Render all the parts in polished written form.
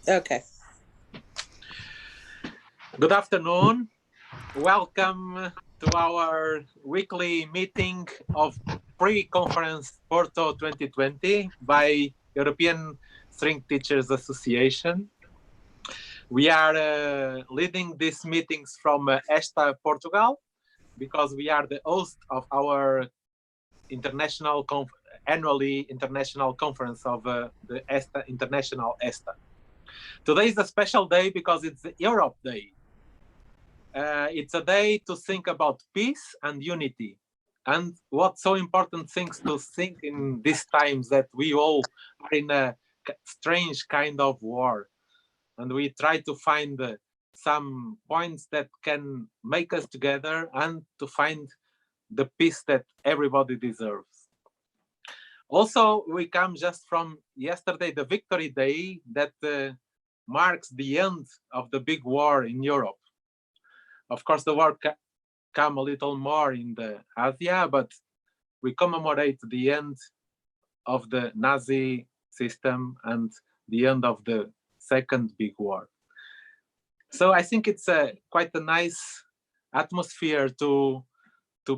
Okay. Good afternoon. Welcome to our weekly meeting of pre-conference Porto 2020 by European String Teachers Association. We are leading these meetings from Esta, Portugal, because we are the host of our international annually international conference of the Esta International Esta. Today is a special day because it's the Europe Day. It's a day to think about peace and unity. And what so important things to think in these times that we all are in a strange kind of war. And we try to find some points that can make us together and to find the peace that everybody deserves. Also, we come just from yesterday, the Victory Day, that marks the end of the big war in Europe. Of course, the war come a little more in the Asia, but we commemorate the end of the Nazi system and the end of the second big war. So I think it's quite a nice atmosphere to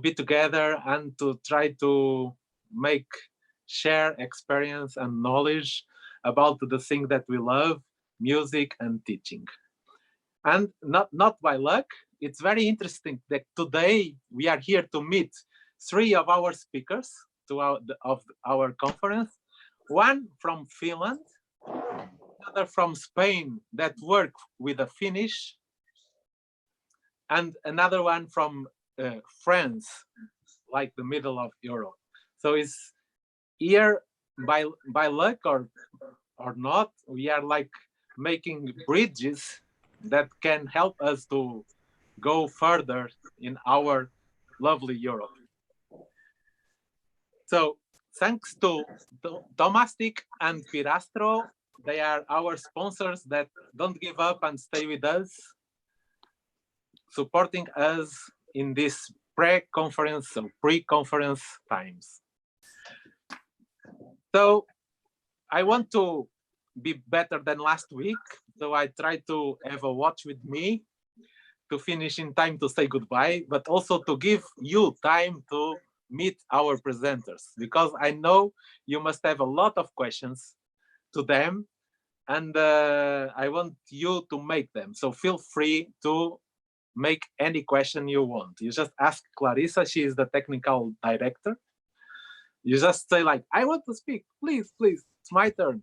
be together and to try to share experience and knowledge about the thing that we love, music and teaching. And not by luck, it's very interesting that today we are here to meet three of our speakers of our conference. One from Finland, another from Spain that work with the Finnish, and another one from France, like the middle of Europe. So it's here by luck or not, we are like making bridges that can help us to go further in our lovely Europe. So thanks to Tomastic and Pirastro, they are our sponsors that don't give up and stay with us, supporting us in this pre-conference times. So I want to be better than last week, so I try to have a watch with me to finish in time to say goodbye, but also to give you time to meet our presenters, because I know you must have a lot of questions to them, and I want you to make them. So feel free to make any question you want. You just ask Clarissa, she is the technical director. You just say like, I want to speak, please, it's my turn.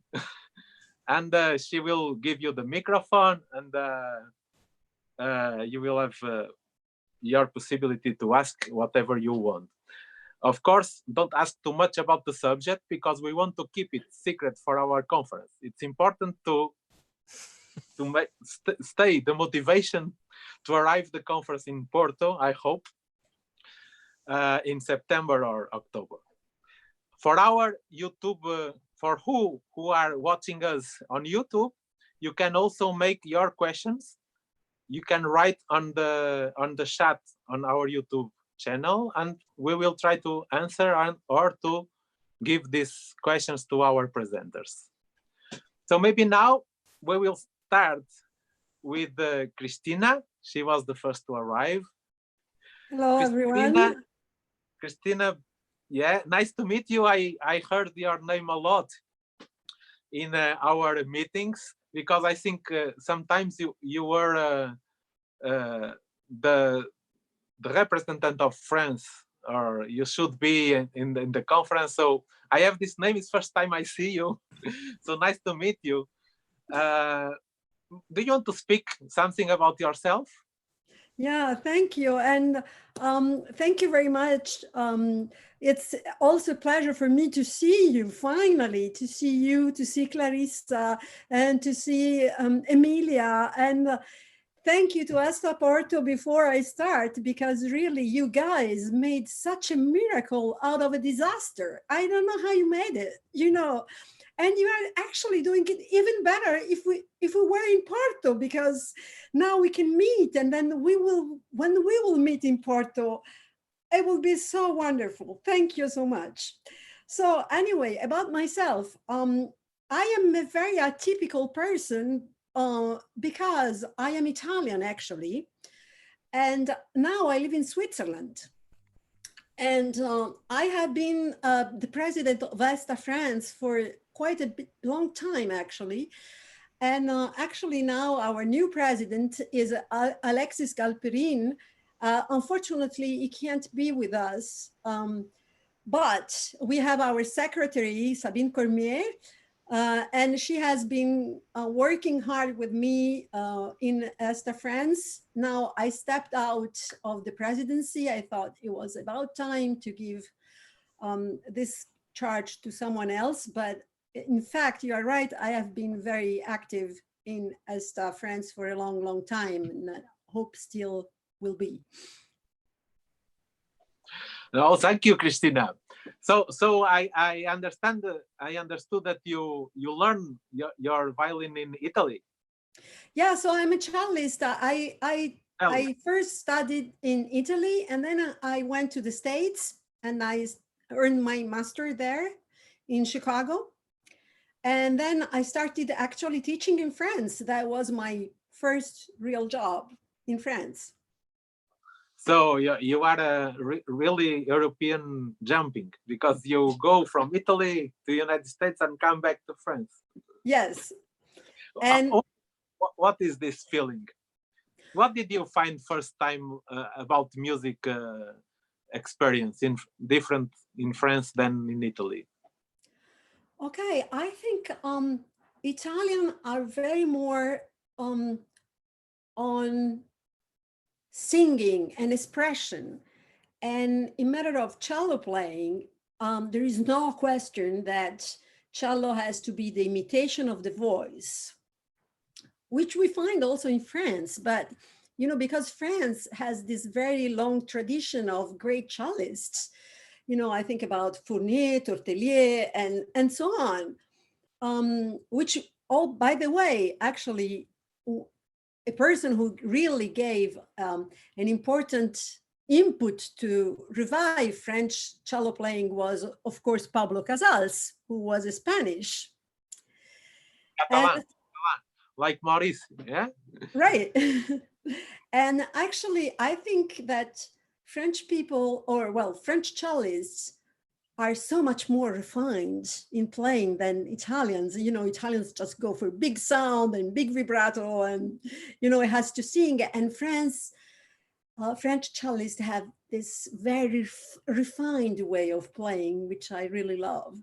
And she will give you the microphone, and you will have your possibility to ask whatever you want. Of course, don't ask too much about the subject because we want to keep it secret for our conference. It's important to stay the motivation to arrive the conference in Porto, I hope, in September or October. For our YouTube, for who are watching us on YouTube, you can also make your questions. You can write on the chat on our YouTube channel, and we will try to answer or to give these questions to our presenters. So maybe now we will start with Cristina. She was the first to arrive. Hello, everyone. Cristina, yeah, nice to meet you. I heard your name a lot in our meetings, because I think sometimes you were the representative of France, or you should be in the conference. So I have this name. It's first time I see you. So nice to meet you. Do you want to speak something about yourself? Yeah, thank you. And thank you very much. It's also a pleasure for me to see you, finally, to see you, to see Clarissa, and to see Emilia. And thank you to Asta Porto before I start, because really you guys made such a miracle out of a disaster. I don't know how you made it, and you are actually doing it even better if we were in Porto, because now we can meet, and then when we will meet in Porto, it will be so wonderful. Thank you so much. So anyway, about myself, I am a very atypical person because I am Italian, actually. And now I live in Switzerland. And I have been the president of ESTA France for quite a long time, actually. And actually now our new president is Alexis Galperin. Unfortunately, he can't be with us. But we have our secretary, Sabine Cormier, and she has been working hard with me in ESTA France. Now I stepped out of the presidency. I thought it was about time to give this charge to someone else. But in fact, you are right. I have been very active in ESTA France for a long, long time, and I hope still will be. No, thank you, Cristina. So I understand. I understood that you learn your violin in Italy. Yeah, so I'm a cellist. I first studied in Italy, and then I went to the States, and I earned my master there in Chicago. And then I started actually teaching in France. That was my first real job in France. So you are a really European jumping, because you go from Italy to the United States and come back to France. Yes. And what is this feeling? What did you find first time about music experience different in France than in Italy? Okay, I think Italian are very more on singing and expression. And in matter of cello playing, there is no question that cello has to be the imitation of the voice, which we find also in France. But, you know, because France has this very long tradition of great cellists, you know, I think about Fournier, Tortelier, and so on, which, oh, by the way, actually, a person who really gave an important input to revive French cello playing was, of course, Pablo Casals, who was a Spanish. Catalan, like Maurici, yeah? Right. And actually, I think that French people, or well, French cellists are so much more refined in playing than Italians. You know, Italians just go for big sound and big vibrato, and, you know, it has to sing. And French cellists have this very refined way of playing, which I really love.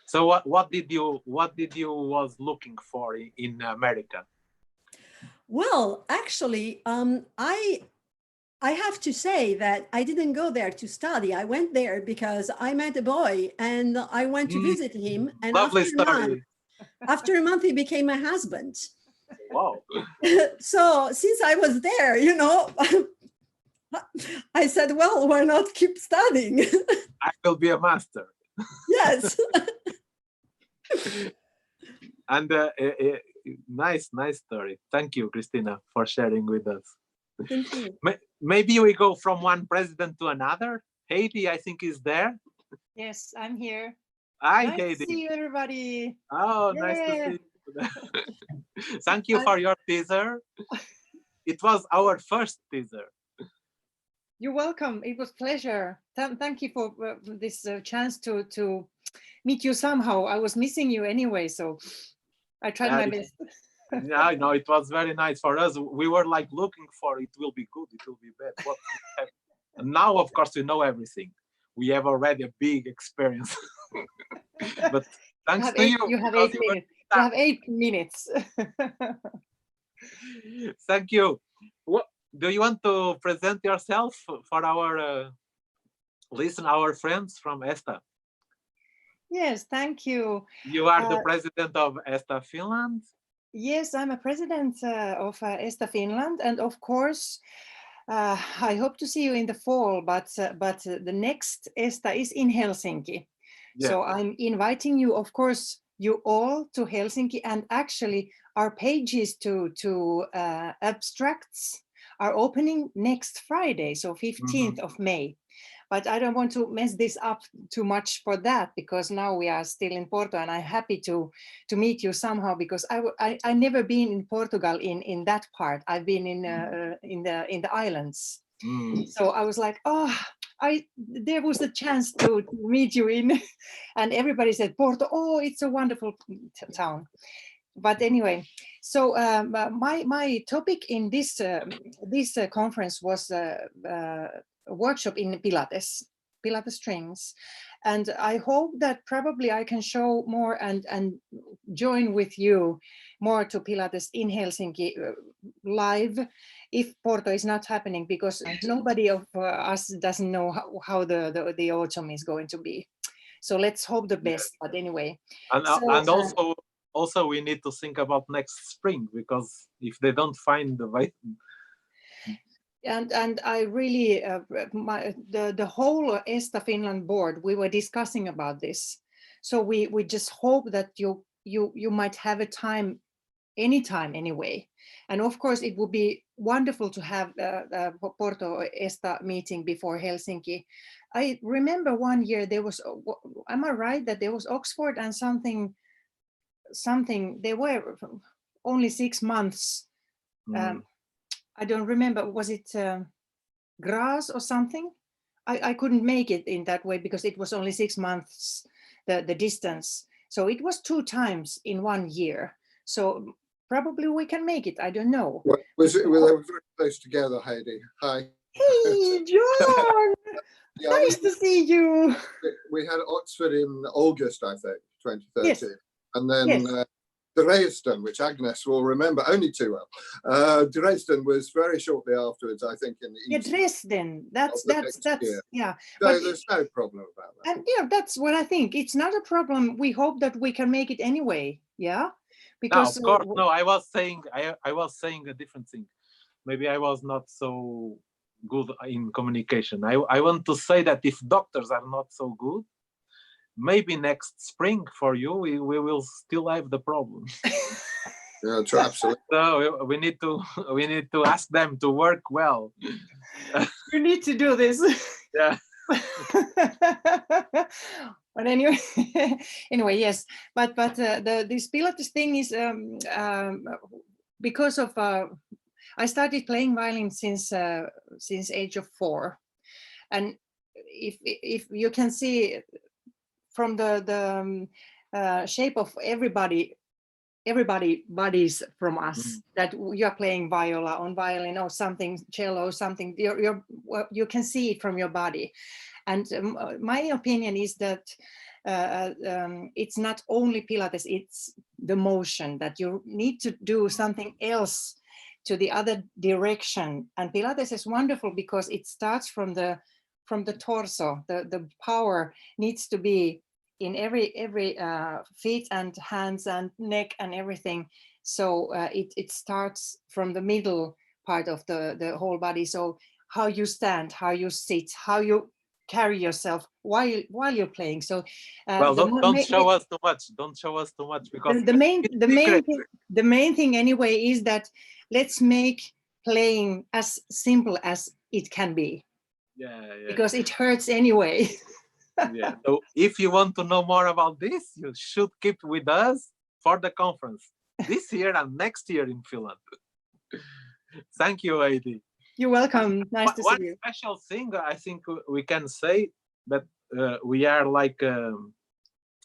So what did you was looking for in America? Well, actually, I have to say that I didn't go there to study. I went there because I met a boy and I went to visit him. And Lovely story. After a month, he became my husband. Wow. So since I was there, you know, I said, well, why not keep studying? I will be a master. Yes. And nice story. Thank you, Cristina, for sharing with us. Thank you. Maybe we go from one president to another. Heidi, I think, is there. Yes, I'm here. Hi, nice Heidi. To see you, everybody. Oh, yeah. Nice to see you. Thank you for your teaser. It was our first teaser. You're welcome. It was a pleasure. Thank you for this chance to meet you somehow. I was missing you anyway, so I tried my best. Yeah, no, it was very nice for us. We were like looking for it will be good, it will be bad. What and now, of course, we know everything. We have already a big experience. But thanks to you. You have 8 minutes. You have 8 minutes. Thank you. What, do you want to present yourself for our our friends from ESTA? Yes, thank you. You are the president of ESTA Finland? Yes, I'm a president of ESTA Finland, and of course, I hope to see you in the fall. But the next ESTA is in Helsinki, yeah. So I'm inviting you, of course, you all to Helsinki. And actually, our pages to abstracts are opening next Friday, so 15th of May. but I don't want to mess this up too much for that, because now we are still in Porto, and I'm happy to meet you somehow, because I never been in Portugal in that part. I've been in the islands. So I was like, oh, there was a chance to meet you in, and everybody said Porto. Oh, it's a wonderful town. But anyway, so my topic in this conference was a workshop in Pilates trainings, and I hope that probably I can show more and join with you more to Pilates in Helsinki live, if Porto is not happening, because nobody of us doesn't know how the autumn is going to be. So let's hope the best. But anyway, and also we need to think about next spring, because if they don't find the way. And I really, the whole ESTA Finland board, we were discussing about this. So we just hope that you might have a time, anytime anyway. And of course, it would be wonderful to have a Porto ESTA meeting before Helsinki. I remember one year there was, am I right, that there was Oxford and something, they were only 6 months. I don't remember, was it Graz or something? I couldn't make it in that way because it was only 6 months, the distance. So it was 2 times in 1 year. So probably we can make it, I don't know. Well, they were very close together, Heidi. Hi. Hey, John! Yeah, nice to see you. We had Oxford in August, I think, 2013. Yes. And then Dresden, which Agnes will remember only too well. Dresden was very shortly afterwards, I think, in the East. Dresden. That's yeah. So but there's no problem about that. And yeah, that's what I think. It's not a problem. We hope that we can make it anyway. Yeah, because no, of course, no. I was saying a different thing. Maybe I was not so good in communication. I want to say that if doctors are not so good, maybe next spring for you we will still have the problem. Yeah, true, absolutely. So we need to ask them to work well. You need to do this. Yeah. But anyway, yes. But this Pilates thing is because of I started playing violin since age of 4, and if you can see from the shape of everybody bodies from us, that you are playing viola on violin or something, cello, something, you can see it from your body. And my opinion is that it's not only Pilates, it's the motion, that you need to do something else to the other direction. And Pilates is wonderful because it starts from the torso. The power needs to be in every feet and hands and neck and everything. So it starts from the middle part of the whole body. So how you stand, how you sit, how you carry yourself while you're playing. So well, don't show us too much. Don't show us too much, because the main thing anyway is that let's make playing as simple as it can be. Yeah. Because it hurts anyway. Yeah. So if you want to know more about this, you should keep with us for the conference this year and next year in Finland. Thank you, Heidi. You're welcome. Nice to see you. One special thing I think we can say that we are like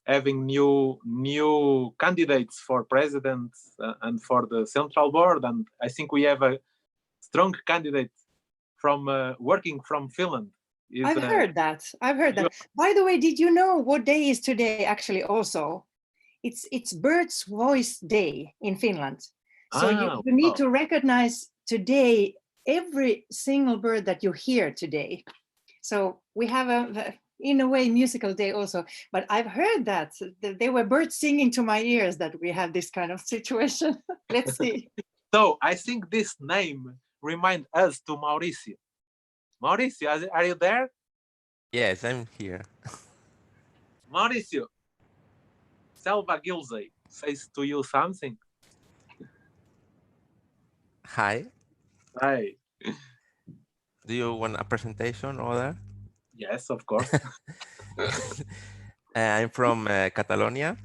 having new candidates for president and for the central board, and I think we have a strong candidate from working from Finland. I've heard that. By the way, did you know what day is today? Actually, also, it's Bird's Voice Day in Finland. So you need to recognize today every single bird that you hear today. So we have in a way, musical day also. But I've heard that there were birds singing to my ears that we have this kind of situation. Let's see. So I think this name reminds us to Maurici. Mauricio, are you there? Yes, I'm here. Mauricio, Selva Gilzey says to you something. Hi. Hi. Do you want a presentation or that? Yes, of course. I'm from Catalonia,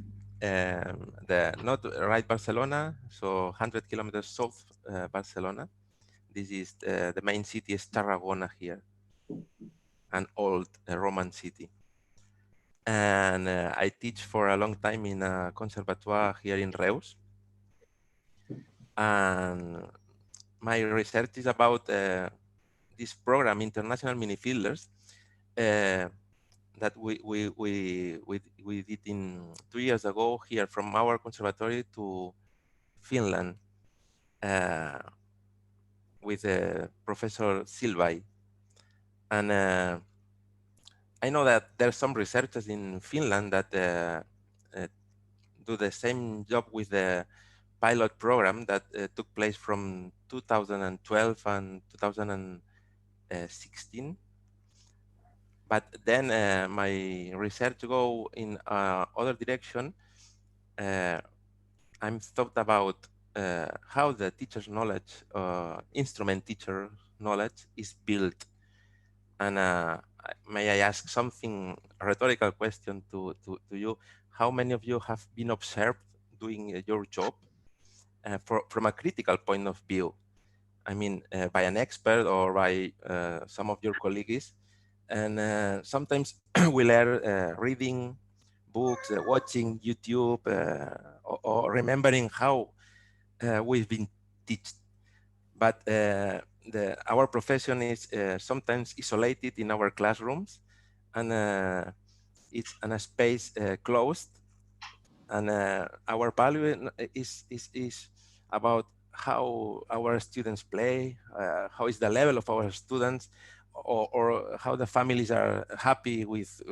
not right Barcelona, so 100 kilometers south Barcelona. This is the main city is Tarragona here, an old Roman city. And I teach for a long time in a conservatoire here in Reus. And my research is about this program, International Mini Fielders, that we did in 2 years ago here from our conservatory to Finland with Professor Silvai. And I know that there's some researchers in Finland that do the same job with the pilot program that took place from 2012 and 2016. But then my research go in other direction. I'm thought about how the teacher's knowledge, instrument teacher knowledge is built. And may I ask something, a rhetorical question to you? How many of you have been observed doing your job from a critical point of view? I mean, by an expert or by some of your colleagues? And sometimes we learn reading books, watching YouTube, or remembering how we've been taught. But our profession is sometimes isolated in our classrooms, and it's in a space closed. And our value is about how our students play, how is the level of our students, or how the families are happy with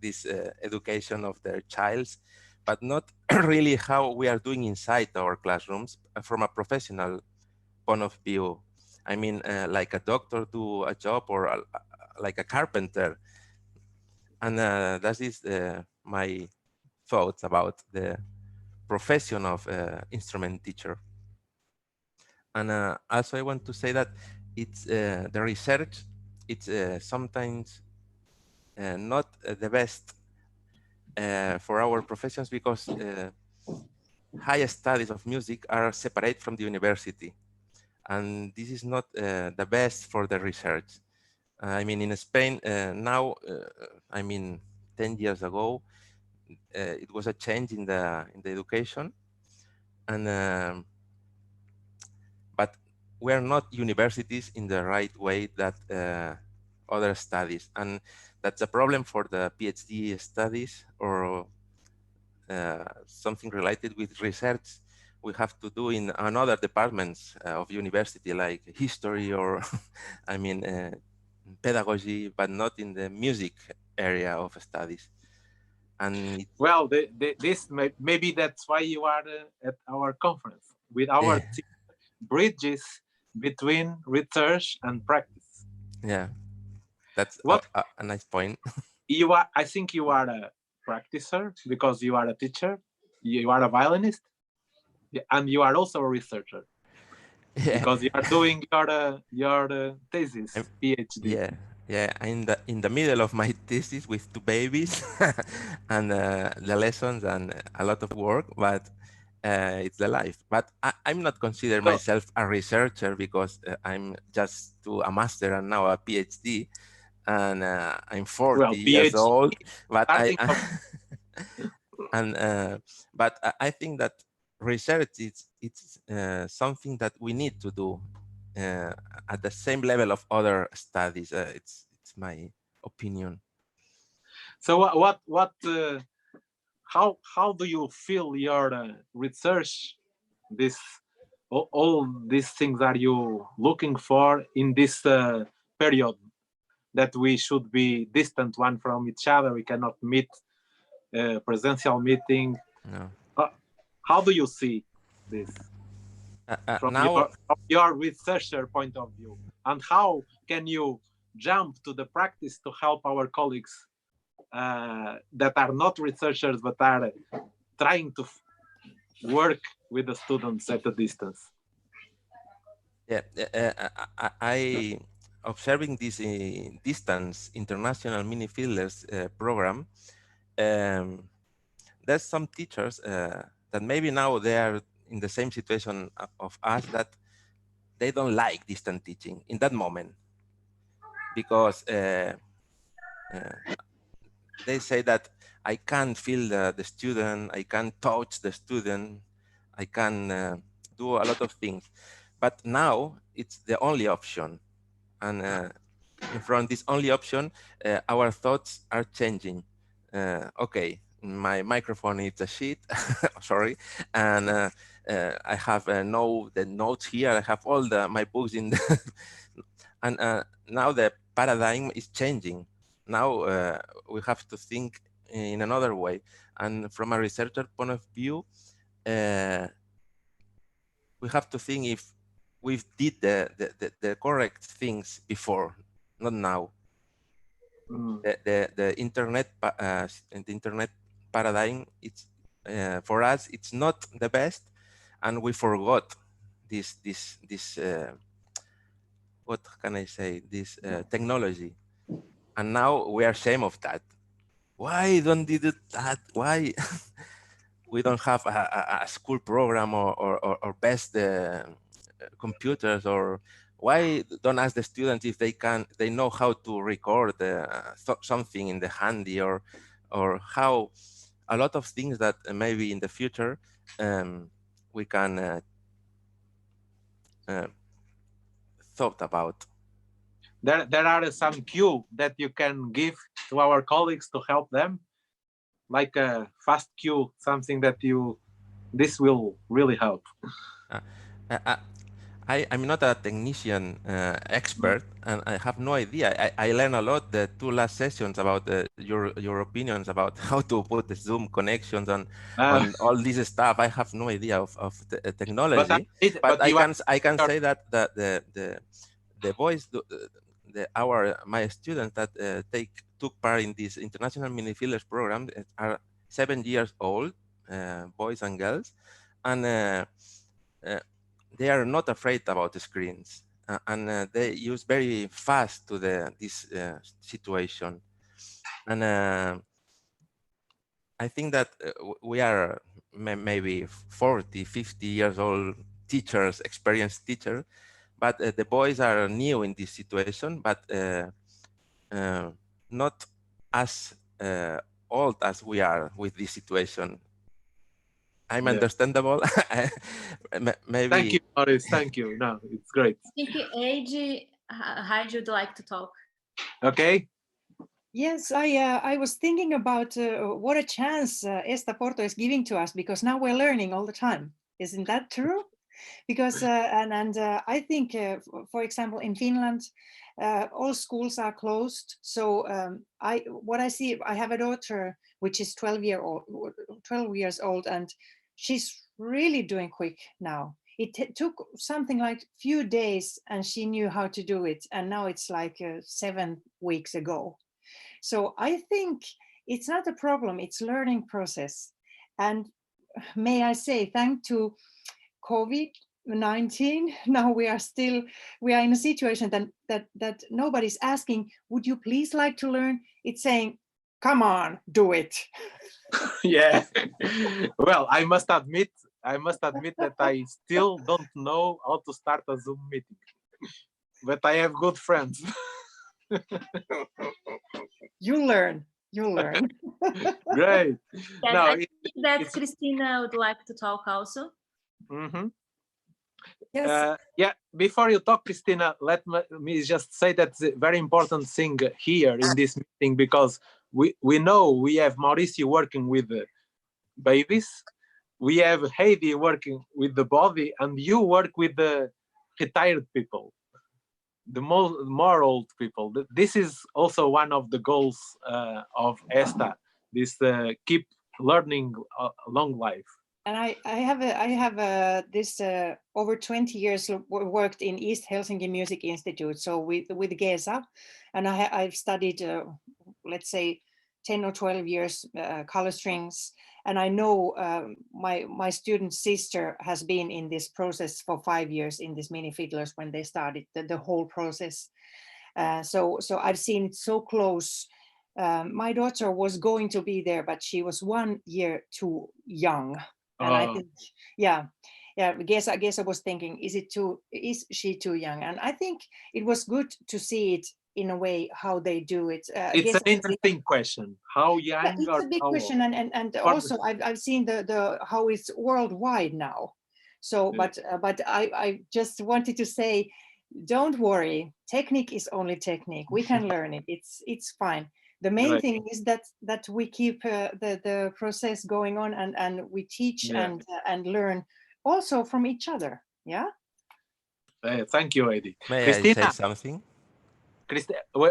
this education of their childs, but not really how we are doing inside our classrooms from a professional point of view. I mean, like a doctor do a job, or like a carpenter. And that is my thoughts about the profession of instrument teacher. And also I want to say that it's the research, it's sometimes not the best for our professions, because higher studies of music are separate from the university. And this is not the best for the research. I mean, in Spain now, I mean, 10 years ago, it was a change in the education, and but we are not universities in the right way that other studies, and that's a problem for the PhD studies or something related with research we have to do in another departments of university, like history or I mean pedagogy, but not in the music area of studies. And well, maybe that's why you are at our conference with our bridges between research and practice. Yeah, that's a nice point. You are, I think you are a practicer because you are a teacher, you are a violinist, and you are also a researcher. Yeah. Because you are doing your thesis, PhD. Yeah, in the middle of my thesis with 2 babies and the lessons and a lot of work, but it's the life. But I'm not consider myself a researcher, because I'm just to a master and now a PhD, and I'm 40 years old. But but I think that research it's something that we need to do at the same level of other studies. It's my opinion. So how do you feel your research, all these things are you looking for in this period that we should be distant one from each other, we cannot meet presential meeting? No. How do you see this from your researcher point of view, and how can you jump to the practice to help our colleagues that are not researchers but are trying to work with the students at a distance? Yeah, observing this distance international mini fiddlers program, there's some teachers that maybe now they are in the same situation of us, that they don't like distant teaching in that moment, because they say that I can't feel the student, I can't touch the student, I can do a lot of things. But now it's the only option. And in front of this only option, our thoughts are changing. Okay, my microphone is a sheet, sorry, and I have the notes here. I have all my books in, and now the paradigm is changing. Now we have to think in another way, and from a researcher point of view, we have to think if we did the correct things before, not now. The internet paradigm, it's for us, it's not the best, and we forgot this what can I say, this technology, and now we are ashamed of that. Why don't we do that? Why we don't have a school program or best computers, or why don't ask the students if they know how to record something in the handy, or how a lot of things that maybe in the future we can thought about. There are some cue that you can give to our colleagues to help them, like a fast cue, something that this will really help. I'm not a technician expert, and I have no idea. I learned a lot the 2 last sessions about your opinions about how to put the Zoom connections on all this stuff. I have no idea of the technology, but I can say that the boys, my students that took part in this international mini fiddlers program are 7 years old, boys and girls, and they are not afraid about the screens, and they use very fast to this situation. And I think that we are maybe 40, 50 years old teachers, experienced teachers, but the boys are new in this situation, but not as old as we are with this situation. I'm understandable. Maybe. Thank you, Maurice. Thank you. No, it's great. I think Heidi would like to talk. Okay. Yes, I was thinking about what a chance Esta Porto is giving to us, because now we're learning all the time. Isn't that true? Because I think, for example, in Finland, all schools are closed. So what I see, I have a daughter which is 12 years old, and she's really doing quick now. It took something like few days, and she knew how to do it. And now it's like 7 weeks ago. So I think it's not a problem, it's learning process. And may I say, thanks to COVID-19, now we are in a situation that nobody's asking, would you please like to learn? It's saying, come on, do it. Yeah. Well, I must admit that I still don't know how to start a Zoom meeting, but I have good friends. You learn. Great. Yes, no, I think that Cristina would like to talk also. Mm-hmm. Yes. Yeah, before you talk, Cristina, let me just say that's a very important thing here in this meeting, because we know we have Maurici working with the babies, we have Heidi working with the body, and you work with the retired people, the more old people. This is also one of the goals of ESTA, this keep learning long life. And I have this over 20 years worked in East Helsinki Music Institute, so with Gesa, and I've studied let's say 10 or 12 years color strings, and I know my student sister has been in this process for 5 years in this mini fiddlers when they started the whole process. So I've seen it so close. My daughter was going to be there, but she was 1 year too young. And I think, yeah, I guess I was thinking, is she too young? And I think it was good to see it in a way how they do it. It's an interesting question. How young? Yeah, it's a big question, and also I've seen the how it's worldwide now. So, but I just wanted to say, don't worry. Technique is only technique. We can learn it. It's fine. The main thing is that we keep the process going on, and we teach and learn also from each other. Yeah. Thank you, Heidi. May Cristina, I say something?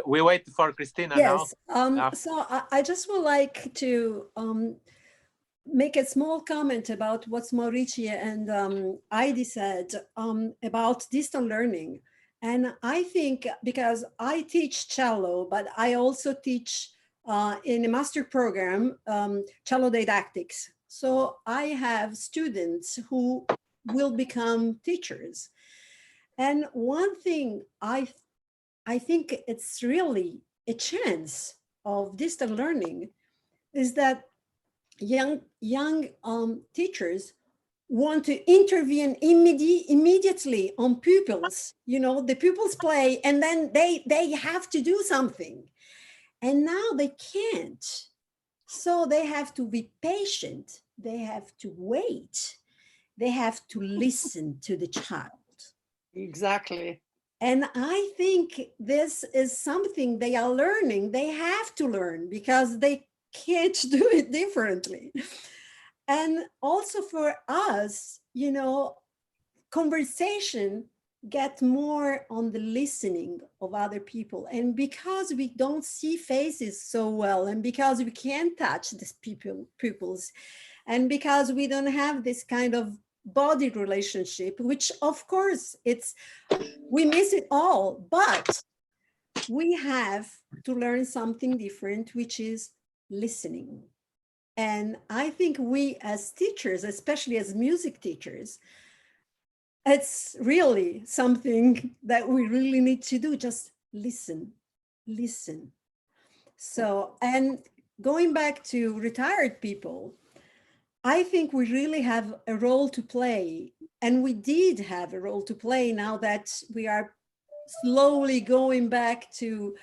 We wait for Cristina yes. now. So I just would like to make a small comment about what Maurici and Heidi said about distant learning. And I think, because I teach cello, but I also teach in a master program, cello didactics. So I have students who will become teachers. And one thing I think it's really a chance of distant learning is that young teachers want to intervene immediately on pupils. The pupils play, and then they have to do something, and now they can't. So they have to be patient. They have to wait. They have to listen to the child. Exactly. And I think this is something they are learning. They have to learn because they can't do it differently. And also for us, conversation get more on the listening of other people. And because we don't see faces so well, and because we can't touch these pupils, and because we don't have this kind of body relationship, which of course we miss it all, but we have to learn something different, which is listening. And I think we as teachers, especially as music teachers, it's really something that we really need to do. Just listen. So, and going back to retired people, I think we really have a role to play. And we did have a role to play now that we are slowly going back to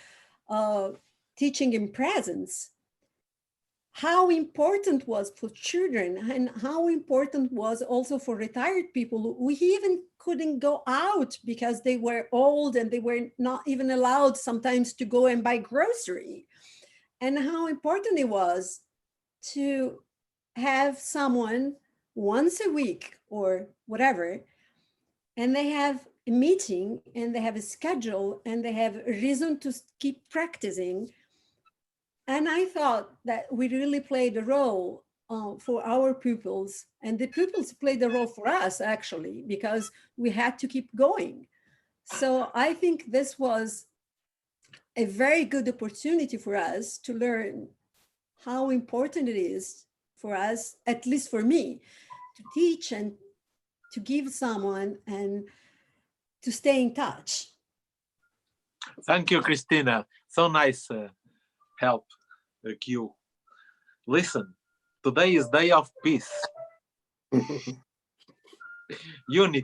teaching in presence. How important was for children, and how important was also for retired people. We even couldn't go out because they were old and they were not even allowed sometimes to go and buy grocery. And how important it was to have someone once a week or whatever, and they have a meeting and they have a schedule and they have a reason to keep practicing. And I thought that we really played a role for our pupils, and the pupils played a role for us, actually, because we had to keep going. So I think this was a very good opportunity for us to learn how important it is for us, at least for me, to teach and to give someone and to stay in touch. Thank you, Cristina. So nice help. Cue. Listen, today is day of peace. Unity.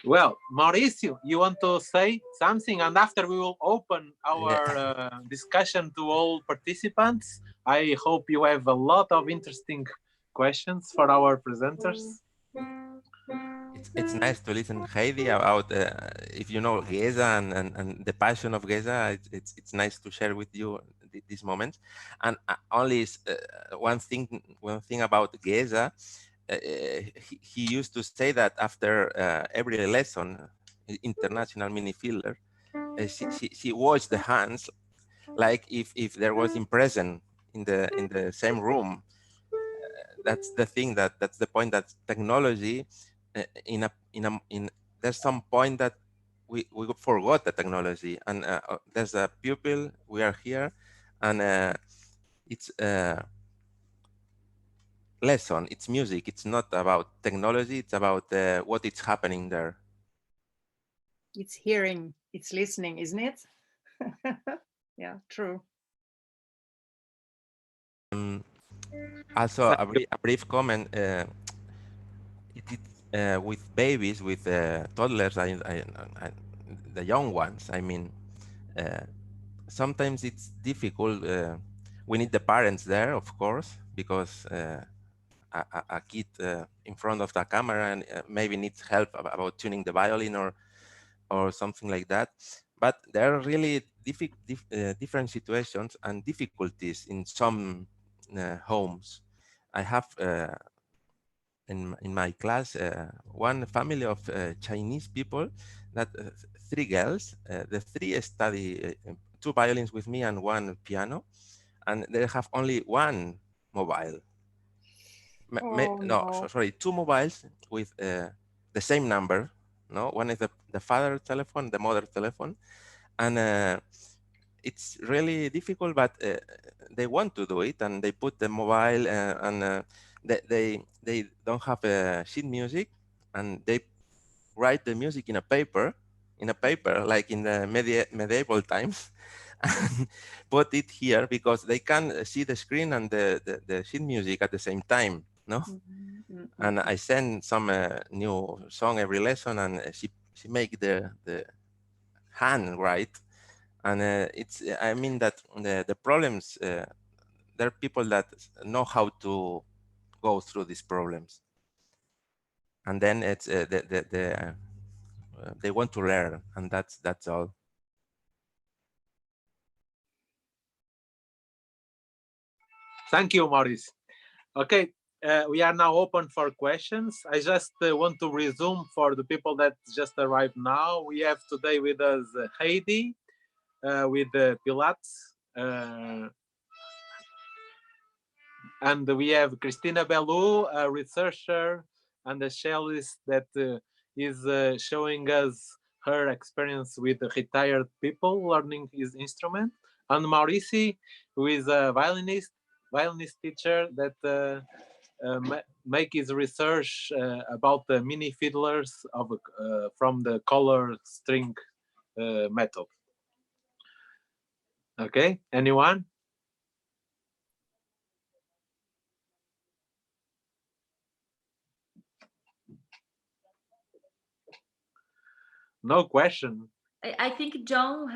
Well, Mauricio, you want to say something? And after we will open our discussion to all participants. I hope you have a lot of interesting questions for our presenters. It's nice to listen, Heidi, about if you know Geza and the passion of Geza. It's nice to share with you these moments. And only one thing about Geza. He used to say that after every lesson, international mini fielder, she watched the hands like if there was in present in the same room. That's the thing, that's the point, that technology there's some point that we forgot the technology, and there's a pupil, we are here, and it's lesson, it's music, it's not about technology, it's about what is happening there. It's hearing, it's listening, isn't it? Yeah, true. Also, a brief comment. With babies, with toddlers, the young ones, I mean, sometimes it's difficult. We need the parents there, of course, because a kid in front of the camera and maybe needs help about tuning the violin or something like that. But there are really different situations and difficulties in some homes. I have in my class one family of Chinese people that 3 girls, the 3 study 2 violins with me and 1 piano, and they have only 1 mobile. Sorry, 2 mobiles with the same number. No, one is the father telephone, the mother telephone, and it's really difficult, but they want to do it, and they put the mobile and they don't have sheet music, and they write the music in a paper like in the medieval times, and put it here because they can see the screen and the sheet music at the same time. No, and I send some new song every lesson, and she make the hand right. And it's, I mean that the problems, there are people that know how to go through these problems. And then it's they want to learn, and that's all. Thank you, Maurici. Okay, we are now open for questions. I just want to resume for the people that just arrived now. We have today with us Heidi, with Pilates, and we have Cristina Bellu, a researcher and a cellist that is showing us her experience with retired people learning his instrument, and Maurici, who is a violinist teacher that make his research about the mini fiddlers of from the color string method. Okay, anyone? No question. I think John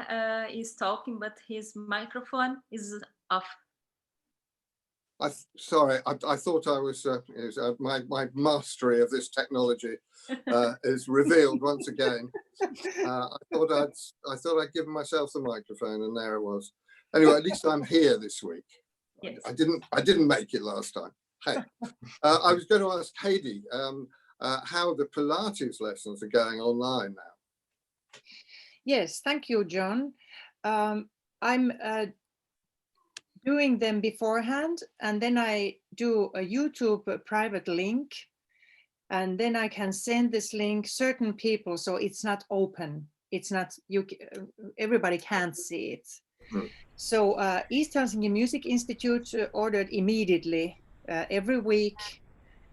is talking, but his microphone is off. Sorry, I thought I was my mastery of this technology is revealed once again. I thought I'd given myself the microphone, and there it was. Anyway, at least I'm here this week. Yes. I didn't make it last time. Hey, I was going to ask Heidi how the Pilates lessons are going online now. Yes, thank you, John. I'm doing them beforehand, and then I do a YouTube private link, and then I can send this link certain people, so it's not open. It's not, everybody can't see it. So East Helsinki Music Institute ordered immediately every week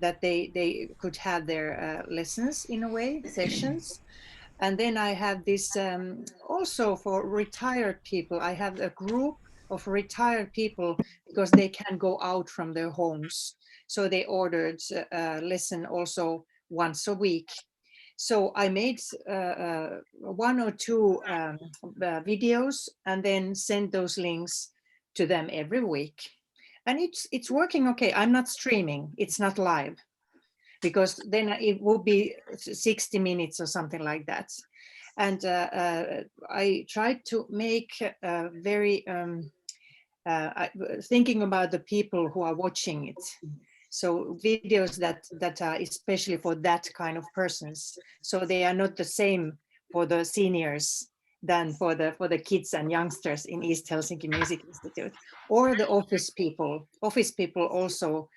that they could have their lessons, in a way, sessions. And then I have this also for retired people. I have a group of retired people because they can go out from their homes. So they ordered a lesson also once a week. So I made 1 or 2 videos and then send those links to them every week. And it's working okay. I'm not streaming, it's not live, because then it will be 60 minutes or something like that. And I tried to make very thinking about the people who are watching it. So videos that are especially for that kind of persons. So they are not the same for the seniors than for the kids and youngsters in East Helsinki Music Institute, or the office people. Office people also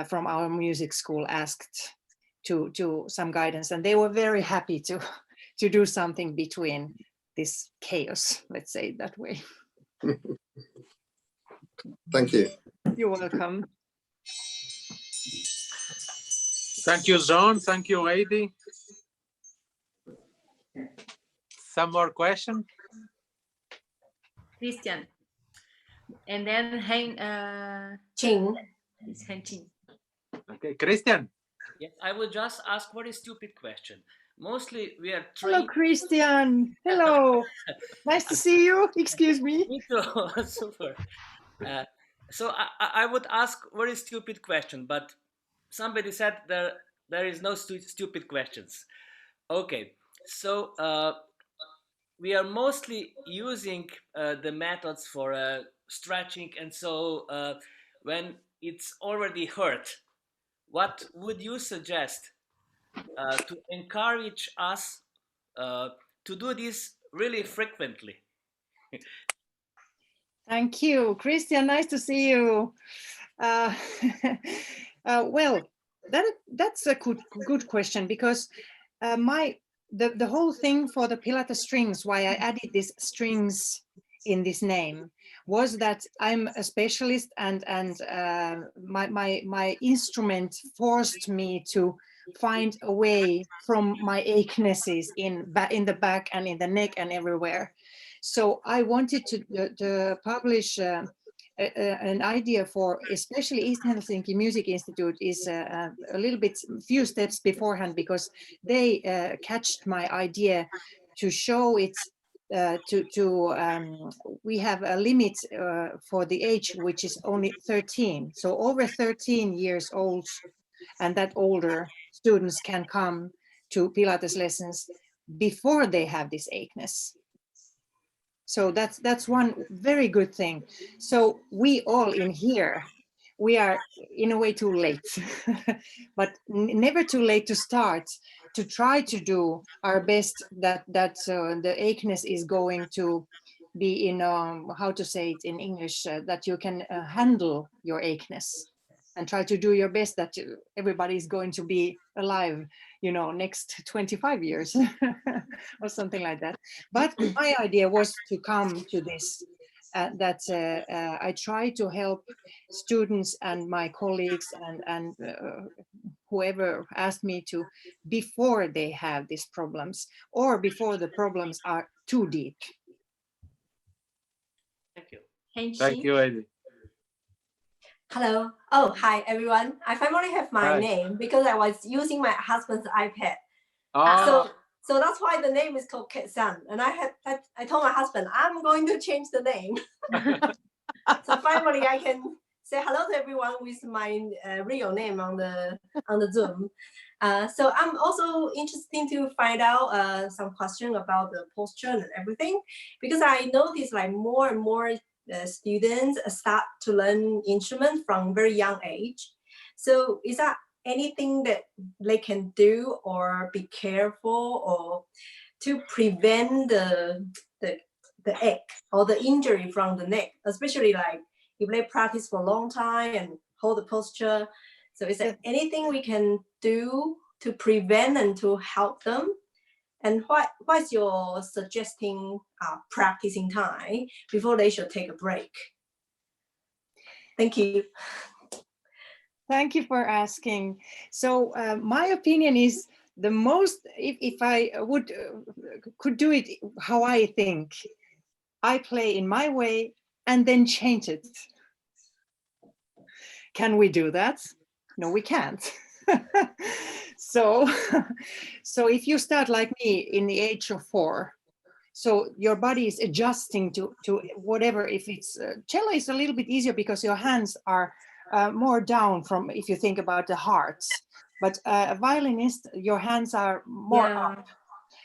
from our music school asked to some guidance, and they were very happy to do something between this chaos, let's say it that way. Thank you. You're welcome. Thank you, John. Thank you, Heidi. some more questions? Christian. And then Ching. it's Ching. Okay, Christian. Yes, I will just ask very stupid question. Mostly we are Hello, trained. Christian. Hello. Nice to see you. Excuse me. Me too. Super. So I would ask very stupid question, but somebody said there is no stupid questions. Okay, so we are mostly using the methods for stretching, and so when it's already hurt, what would you suggest to encourage us to do this really frequently? Thank you, Christian. Nice to see you. Well, that's a good question, because the whole thing for the Pilates strings, why I added these strings in this name, was that I'm a specialist, and my instrument forced me to find a way from my achenesses in the back and in the neck and everywhere. So I wanted to publish an idea for, especially East Helsinki Music Institute is a little bit, few steps beforehand, because they catched my idea to show it we have a limit for the age, which is only 13. So over 13 years old and that older students can come to Pilates lessons before they have this acheness. So that's one very good thing. So we all in here, we are in a way too late, but never too late to start, to try to do our best that the acheness is going to be in, how to say it in English, that you can handle your acheness, and try to do your best that everybody is going to be alive, you know, next 25 years or something like that. But my idea was to come to this, that I try to help students and my colleagues and whoever asked me to, before they have these problems, or before the problems are too deep. Thank you. Thank you, Heidi. Hello. Oh, hi, everyone. I finally have my Hi. name because I was using my husband's iPad. Ah, So that's why the name is called Kitsan. And I told my husband, I'm going to change the name. So finally I can say hello to everyone with my real name on the Zoom. So I'm also interested to find out some question about the posture and everything, because I noticed like more and more students start to learn instruments from very young age. So is that anything that they can do or be careful or to prevent the ache or the injury from the neck, especially like if they practice for a long time and hold the posture? So is there anything we can do to prevent and to help them? And what's your suggesting practicing time before they should take a break? Thank you. Thank you for asking. So my opinion is the most, if I could do it how I think, I play in my way and then change it. Can we do that? No, we can't. So if you start like me in the age of 4, so your body is adjusting to whatever. If it's cello is a little bit easier because your hands are more down from, if you think about the hearts, but a violinist, your hands are more up,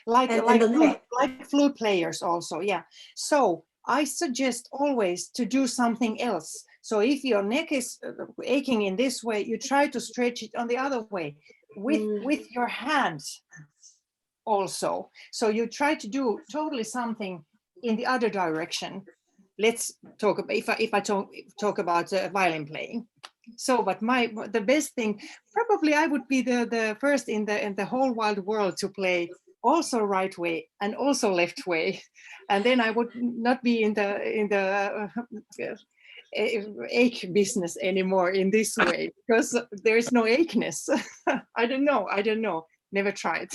like flute players also. Yeah. So I suggest always to do something else. So if your neck is aching in this way, you try to stretch it on the other way with your hands also. So you try to do totally something in the other direction. Let's talk about, if I talk about violin playing. So, but the best thing, probably I would be the first in the whole wide world to play also right way and also left way, and then I would not be in the ache business anymore in this way, because there is no acheness. I don't know. never tried.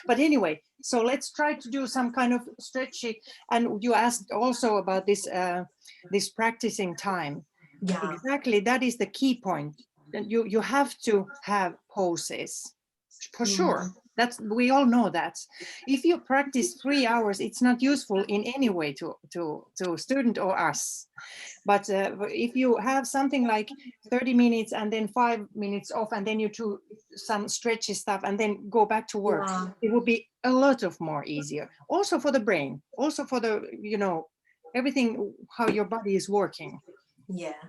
But anyway, so let's try to do some kind of stretchy. And you asked also about this this practicing time. Yeah. Exactly, that is the key point. You have to have poses for sure. That's, we all know that. If you practice 3 hours, it's not useful in any way to student or us. But if you have something like 30 minutes and then 5 minutes off, and then you do some stretchy stuff and then go back to work, it would be a lot of more easier. Also for the brain, also for the, you know, everything, how your body is working. Yeah,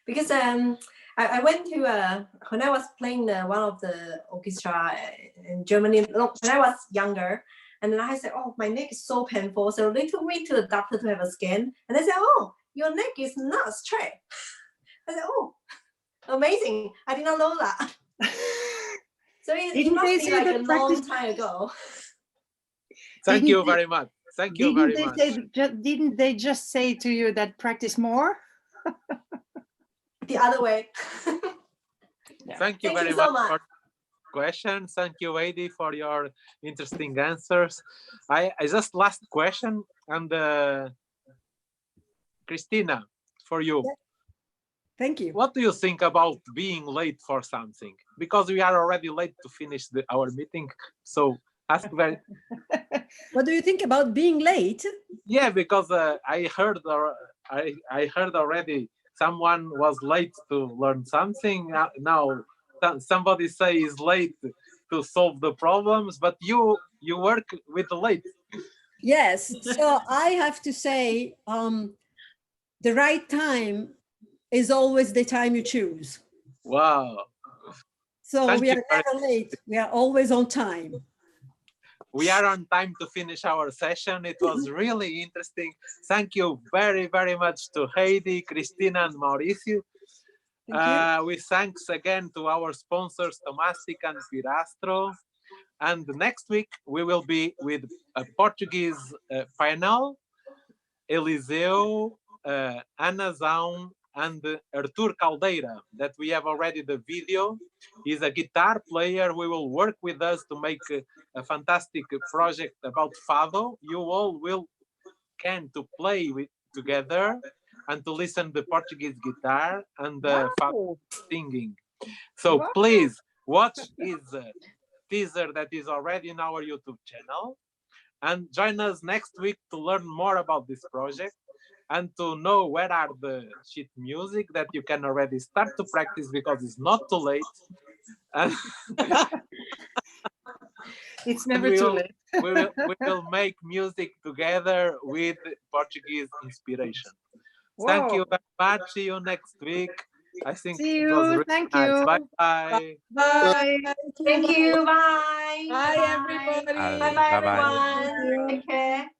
because I went to when I was playing one of the orchestra in Germany when I was younger, and then I said, "Oh, my neck is so painful." So they took me to the doctor to have a scan, and they said, "Oh, your neck is not straight." I said, "Oh, amazing! I did not know that." So it must be like a long time ago. Thank you very much. Thank you very much. Didn't they just say to you that practice more? The other way. Thank you very much for questions. Thank you, Heidi, for your interesting answers. I just last question, and Cristina, for you. Yeah. Thank you. What do you think about being late for something? Because we are already late to finish our meeting. So ask very. What do you think about being late? Yeah, because I heard already someone was late to learn something. Now somebody say is late to solve the problems, but you work with late. Yes. So I have to say, the right time is always the time you choose. Wow. So we are never late. We are always on time. We are on time to finish our session. It was really interesting. Thank you very, very much to Heidi, Cristina, and Maurici. We thanks again to our sponsors, Tomastic and Pirastro. And next week, we will be with a Portuguese panel, Eliseu, Ana Zão, and Artur Caldeira, that we have already the video. He's a guitar player. We will work with us to make a fantastic project about fado. You all will to play together and to listen to Portuguese guitar and fado singing. So please watch his teaser that is already in our YouTube channel, and join us next week to learn more about this project and to know where are the sheet music that you can already start to practice, because it's not too late. It's never too late. we will make music together with Portuguese inspiration. Whoa. Thank you very much. See you next week. I think see you. It was really Thank nice. you. Bye bye. Bye. Thank you. Bye. Bye, everybody. Bye bye, everyone. Take care.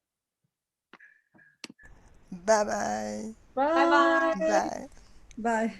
Bye bye. Bye. Bye. Bye.